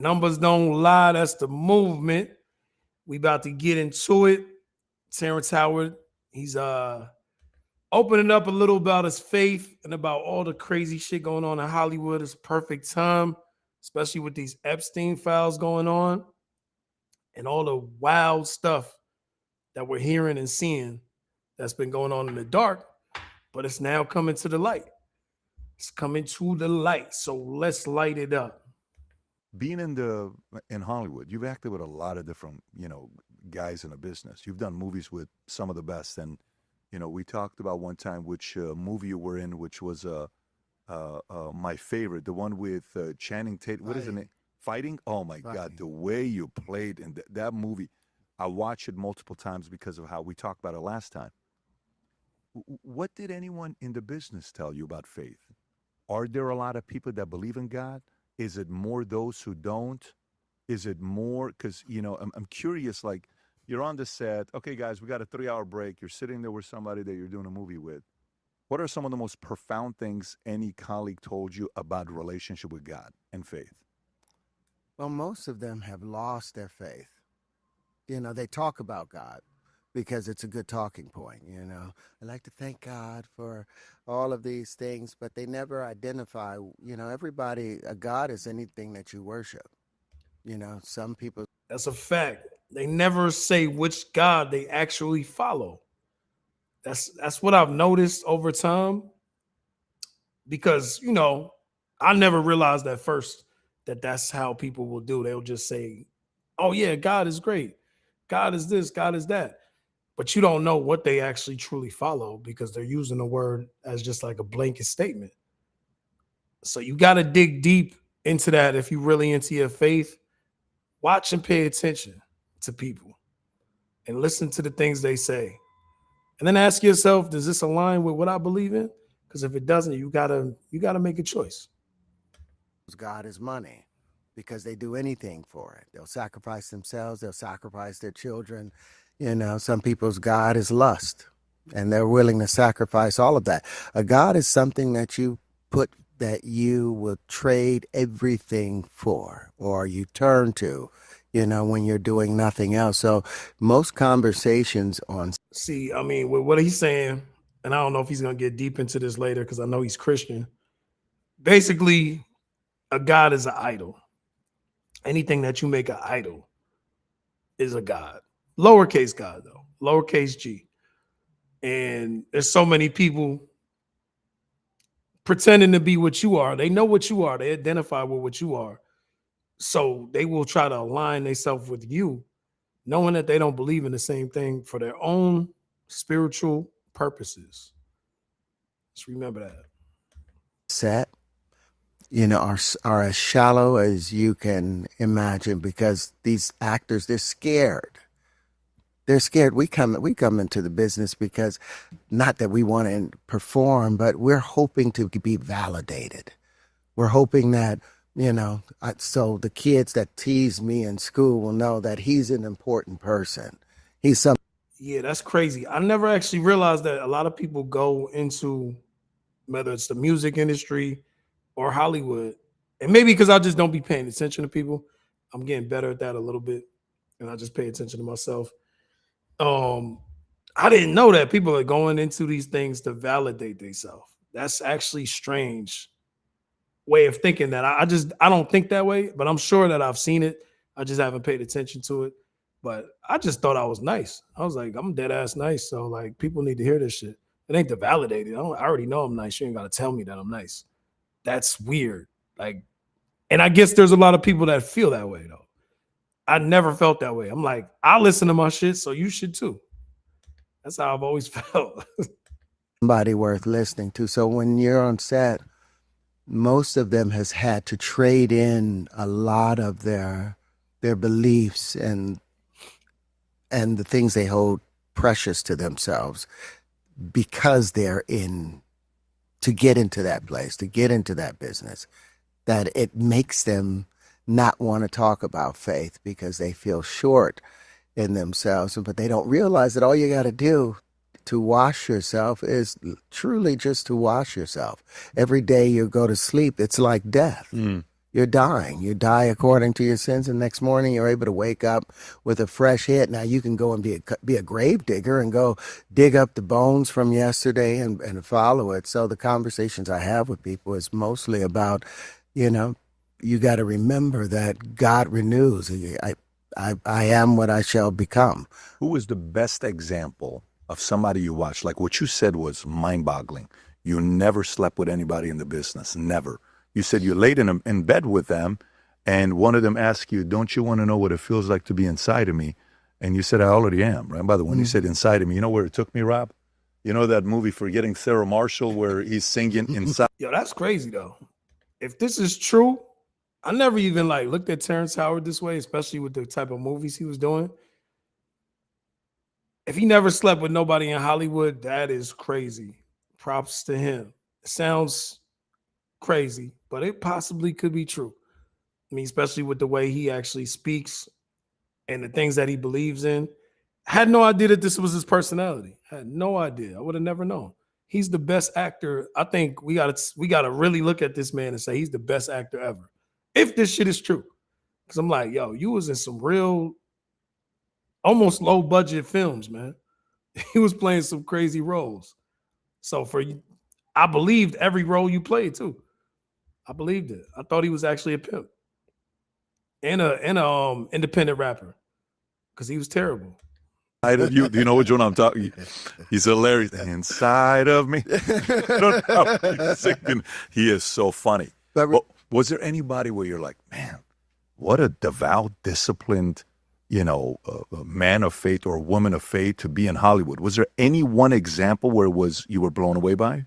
Numbers don't lie. That's the movement. We about to get into it. Terrence Howard, he's opening up a little about his faith and about all the crazy shit going on in Hollywood. It's perfect time, especially with these Epstein files going on and all the wild stuff that we're hearing and seeing that's been going on in the dark, but it's now coming to the light. It's coming to the light. So let's light it up. Being in Hollywood, you've acted with a lot of different, guys in the business. You've done movies with some of the best, and we talked about one time which movie you were in, which was my favorite, the one with Channing Tatum. What is the name? Fighting. Oh my God, the way you played in that movie. I watched it multiple times because of how we talked about it last time. What did anyone in the business tell you about faith? Are there a lot of people that believe in God? Is it more those who don't? Is it more? Because, I'm curious, like, you're on the set. Okay, guys, we got a 3-hour break. You're sitting there with somebody that you're doing a movie with. What are some of the most profound things any colleague told you about relationship with God and faith? Well, most of them have lost their faith. They talk about God because it's a good talking point. I like to thank God for all of these things, but they never identify, everybody, a God is anything that you worship. Some people. That's a fact. They never say which God they actually follow. That's what I've noticed over time. Because, I never realized at first that that's how people will do. They'll just say, oh yeah, God is great. God is this, God is that. But you don't know what they actually truly follow because they're using the word as just like a blanket statement. So you got to dig deep into that if you really into your faith. Watch and pay attention to people and listen to the things they say. And then ask yourself, does this align with what I believe in? Because if it doesn't, you gotta make a choice. God is money because they do anything for it. They'll sacrifice themselves. They'll sacrifice their children. Some people's God is lust, and they're willing to sacrifice all of that. A God is something that you will trade everything for, or you turn to, when you're doing nothing else. So most conversations on. See, I mean, with what he's saying, and I don't know if he's going to get deep into this later because I know he's Christian. Basically, a God is an idol. Anything that you make an idol is a God. Lowercase God, though. Lowercase G. And there's so many people pretending to be what you are. They know what you are. They identify with what you are. So they will try to align themselves with you, knowing that they don't believe in the same thing for their own spiritual purposes. Just remember that. Set, are as shallow as you can imagine because these actors, they're scared. They're scared. We come into the business because not that we want to perform, but we're hoping to be validated. We're hoping that, so the kids that tease me in school will know that he's an important person. Yeah, that's crazy. I never actually realized that a lot of people go into whether it's the music industry or Hollywood, and maybe because I just don't be paying attention to people. I'm getting better at that a little bit, and I just pay attention to myself. I didn't know that people are going into these things to validate themselves. That's actually strange way of thinking that I don't think that way, but I'm sure that I've seen it. I just haven't paid attention to it. But I just thought I was nice. I was like, I'm dead ass nice. So like people need to hear this shit. It ain't to validate it. I already know I'm nice. You ain't gotta tell me that I'm nice. That's weird. Like, and I guess there's a lot of people that feel that way though. I never felt that way. I'm like, I listen to my shit, so you should too. That's how I've always felt. Somebody worth listening to. So when you're on set, most of them has had to trade in a lot of their beliefs and the things they hold precious to themselves because they're to get into that place, to get into that business, that it makes them not want to talk about faith because they feel short in themselves. But they don't realize that all you got to do to wash yourself is truly just to wash yourself. Every day you go to sleep, it's like death. you're dying. You die according to your sins, and next morning you're able to wake up with a fresh hit. Now you can go and be a grave digger and go dig up the bones from yesterday and follow it. So the conversations I have with people is mostly about, you know, you got to remember that God renews. I am what I shall become. Who was the best example of somebody you watched? Like what you said was mind-boggling. You never slept with anybody in the business, never. You said you laid in bed with them, and one of them asked you, don't you want to know what it feels like to be inside of me? And you said, I already am, right? By the way, when you said inside of me, you know where it took me, Rob? You know that movie Forgetting Sarah Marshall where he's singing inside? Yo, that's crazy though. If this is true, I never even like looked at Terrence Howard this way, especially with the type of movies he was doing. If he never slept with nobody in Hollywood, that is crazy. Props to him. It sounds crazy, but it possibly could be true. I mean, especially with the way he actually speaks and the things that he believes in. I had no idea that this was his personality. I had no idea. I would have never known. He's the best actor. I think we gotta really look at this man and say he's the best actor ever. If this shit is true. Because I'm like, yo, you was in some real, almost low budget films, man. He was playing some crazy roles. So for you, I believed every role you played too. I believed it. I thought he was actually a pimp and a independent rapper because he was terrible. Do you know which one I'm talking? He's hilarious. Inside of me. He is so funny. Well, was there anybody where you're like, man, what a devout, disciplined, a man of faith or a woman of faith to be in Hollywood? Was there any one example where you were blown away by?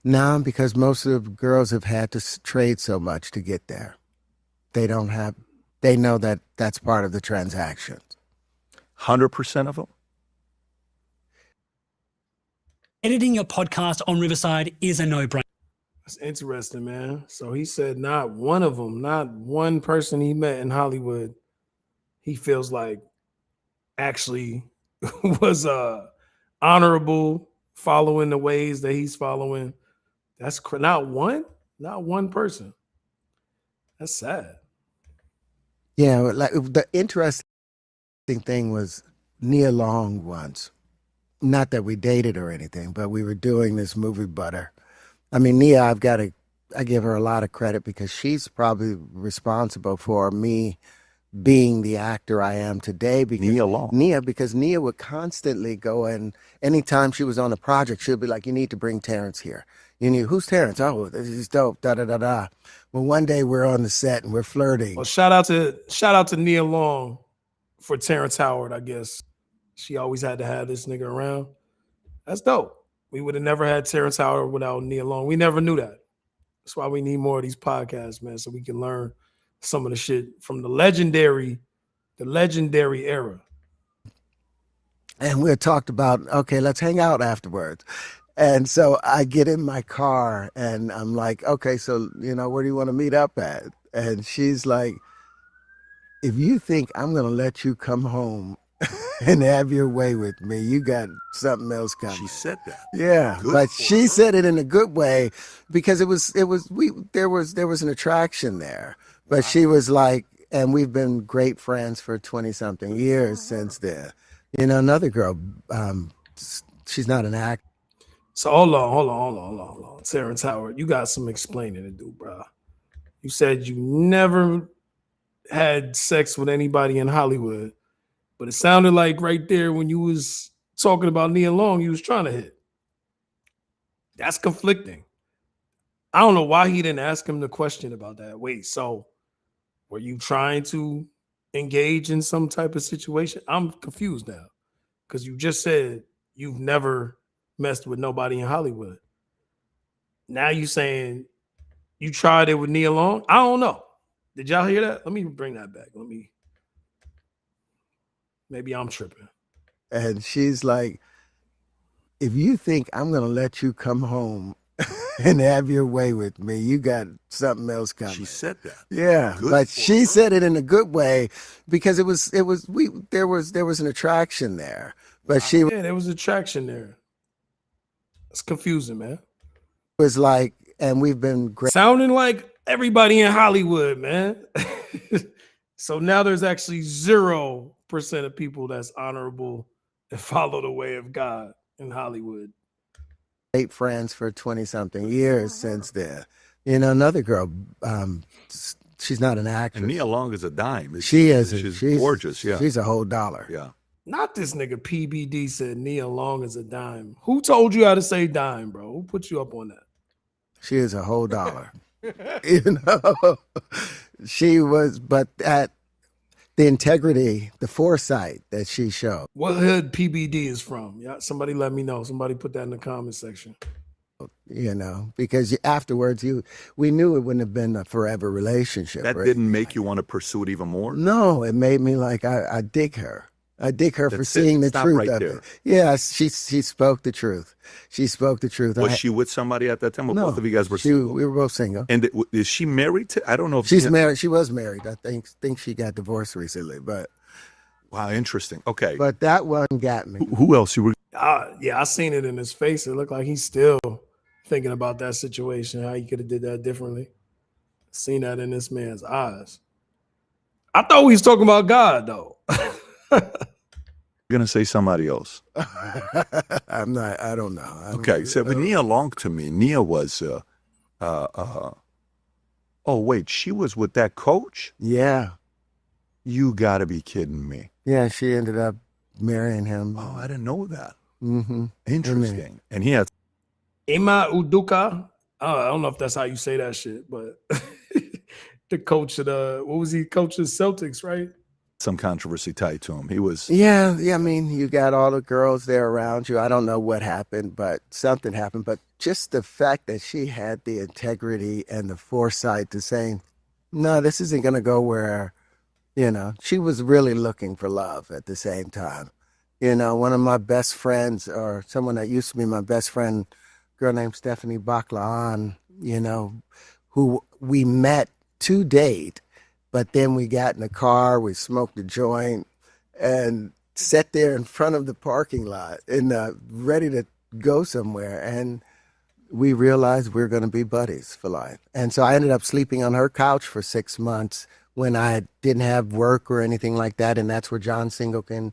No, because most of the girls have had to trade so much to get there. They know that that's part of the transaction. 100% of them? Editing your podcast on Riverside is a no-brainer. That's interesting, man. So he said not one of them, not one person he met in Hollywood, he feels like actually was honorable, following the ways that he's following. That's not one person. That's sad. Yeah, like the interesting thing was Nia Long once. Not that we dated or anything, but we were doing this movie Butter. I mean, Nia, I give her a lot of credit because she's probably responsible for me being the actor I am today. Because Nia would constantly go and anytime she was on a project, she'd be like, you need to bring Terrence here. You knew, who's Terrence? Oh, this is dope, da-da-da-da. Well, one day we're on the set and we're flirting. Well, shout out to Nia Long for Terrence Howard, I guess. She always had to have this nigga around. That's dope. We would have never had Terrence Howard without Nia Long. We never knew that. That's why we need more of these podcasts, man, so we can learn some of the shit from the legendary era. And we had talked about, okay, let's hang out afterwards. And so I get in my car and I'm like, okay, so, where do you want to meet up at? And she's like, if you think I'm going to let you come home and have your way with me, you got something else coming. She said that. Yeah, but she said it in a good way because there was an attraction there. But she was like, and we've been great friends for 20 something years since then. Another girl, she's not an actor. So hold on. Terrence Howard, you got some explaining to do, bro. You said you never had sex with anybody in Hollywood, but it sounded like right there when you was talking about Nia Long, you was trying to hit. That's conflicting. I don't know why he didn't ask him the question about that. Wait, so were you trying to engage in some type of situation? I'm confused now because you just said you've never messed with nobody in Hollywood. Now you saying you tried it with Nia Long? I don't know. Did y'all hear that? Let me bring that back. Maybe I'm tripping. And she's like, if you think I'm going to let you come home and have your way with me, you got something else coming. She said that. Yeah, but she said it in a good way because there was an attraction there. But there was attraction there. It's confusing, man. was like, and we've been great. Sounding like everybody in Hollywood, man. So now there's actually 0% of people that's honorable and follow the way of God in Hollywood. Friends for 20 something years since then. You know, another girl, she's not an actress. And Nia Long is a dime. She's gorgeous. Yeah. She's a whole dollar. Yeah. Not this nigga PBD said Nia Long is a dime. Who told you how to say dime, bro? Who put you up on that? She is a whole dollar. You know, she was, but at the integrity, the foresight that she showed. What hood PBD is from? Yeah, somebody let me know. Somebody put that in the comment section. You know, because afterwards, we knew it wouldn't have been a forever relationship. That didn't make you want to pursue it even more? No, it made me like, I dig her. I dig her for seeing the truth of it. Yeah, she spoke the truth. She spoke the truth. Was she with somebody at that time? Or No, both of you guys were single? We were both single. And is she married to? I don't know if she's married. She was married. I think she got divorced recently. But wow, interesting. Okay, but that one got me. Who else you were? Yeah, I seen it in his face. It looked like he's still thinking about that situation, how he could have did that differently. Seen that in this man's eyes. I thought we was talking about God, though. Gonna say somebody else. I'm not. I don't know. Okay, so but Nia Long to me, Nia was. Oh wait, she was with that coach? Yeah. You got to be kidding me. Yeah, she ended up marrying him. Oh, I didn't know that. Mm-hmm. Interesting. And he had Ima Udoka. I don't know if that's how you say that shit, but the coach of what was he? Coach of Celtics, right? some controversy tied to him. He was. Yeah. I mean, you got all the girls there around you. I don't know what happened, but something happened. But just the fact that she had the integrity and the foresight to say, no, this isn't going to go where, she was really looking for love at the same time. One of my best friends, or someone that used to be my best friend, a girl named Stephanie Baklaan, who we met to date, but then we got in the car, we smoked a joint, and sat there in front of the parking lot and ready to go somewhere. And we realized we were going to be buddies for life. And so I ended up sleeping on her couch for 6 months when I didn't have work or anything like that. And that's where John Singleton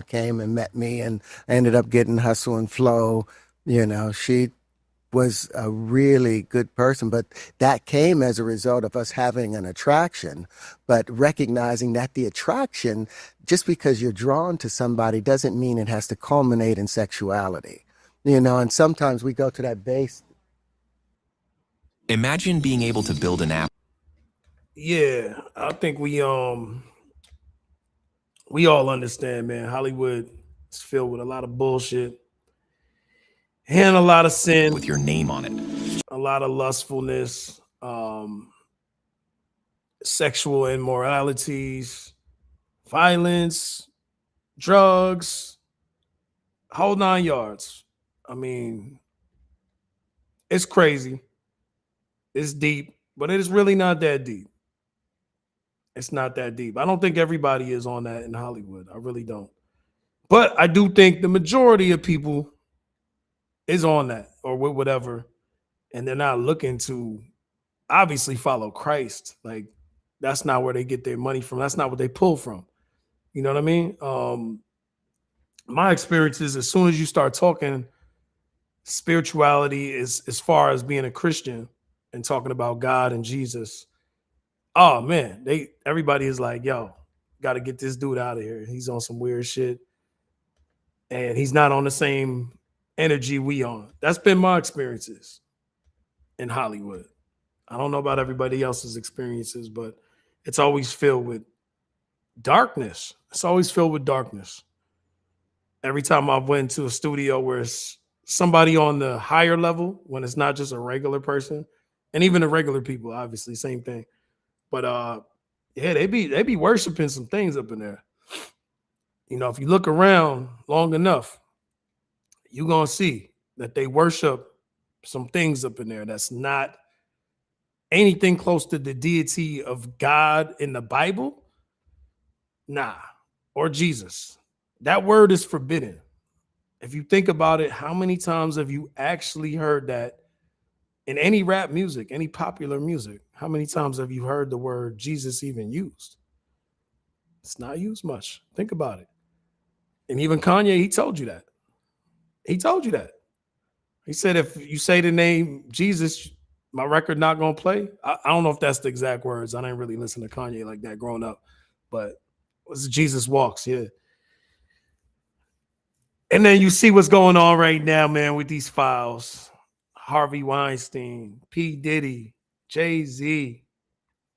came and met me, and I ended up getting Hustle and Flow. She was a really good person, but that came as a result of us having an attraction, but recognizing that the attraction, just because you're drawn to somebody, doesn't mean it has to culminate in sexuality. And sometimes we go to that base. Imagine being able to build an app. Yeah, I think we all understand, man. Hollywood is filled with a lot of bullshit and a lot of sin With your name on it. a lot of lustfulness, sexual immoralities, violence, drugs, whole 9 yards. I mean, it's crazy. It's deep, but it is really not that deep. It's not that deep. I don't think everybody is on that in Hollywood. I really don't. But I do think the majority of people is on that or with whatever, and they're not looking to obviously follow Christ. Like, that's not where they get their money from. That's not what they pull from. You know what I mean? My experience is, as soon as you start talking spirituality is as far as being a Christian and talking about God and Jesus, oh man, everybody is like, yo, got to get this dude out of here. He's on some weird shit, and he's not on the same energy we on. That's been my experiences in Hollywood. I don't know about everybody else's experiences, but it's always filled with darkness. It's always filled with darkness. Every time I've went to a studio where it's somebody on the higher level, when it's not just a regular person, and even the regular people, obviously, same thing. But yeah, they be worshiping some things up in there. If you look around long enough, you're gonna see that they worship some things up in there that's not anything close to the deity of God in the Bible. Nah, or Jesus. That word is forbidden. If you think about it, how many times have you actually heard that In any rap music, any popular music, how many times have you heard the word Jesus even used? It's not used much. Think about it. And even Kanye, he told you that. He told you that. He said, if you say the name Jesus, my record not gonna play. I don't know if that's the exact words. I didn't really listen to Kanye like that growing up, but it was Jesus Walks, yeah. And then you see what's going on right now, man, with these files. Harvey Weinstein, P. Diddy, Jay-Z.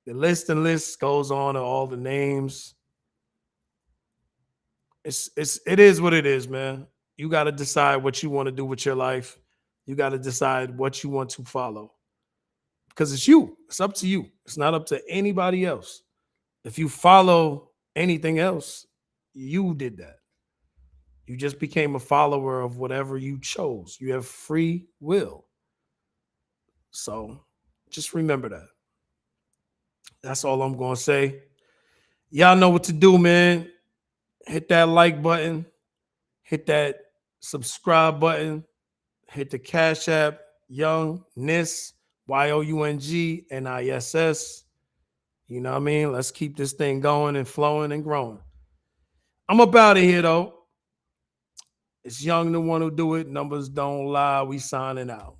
The list goes on of all the names. It is what it is, man. You got to decide what you want to do with your life. You got to decide what you want to follow. Because it's you. It's up to you. It's not up to anybody else. If you follow anything else, you did that. You just became a follower of whatever you chose. You have free will. So just remember that. That's all I'm going to say. Y'all know what to do, man. Hit that like button. Hit that subscribe button. Hit the Cash App, Young Nis, YOUNGNISS. You know what I mean? Let's keep this thing going and flowing and growing. I'm up out of here, though. It's Young, the one who do it. Numbers don't lie. We signing out.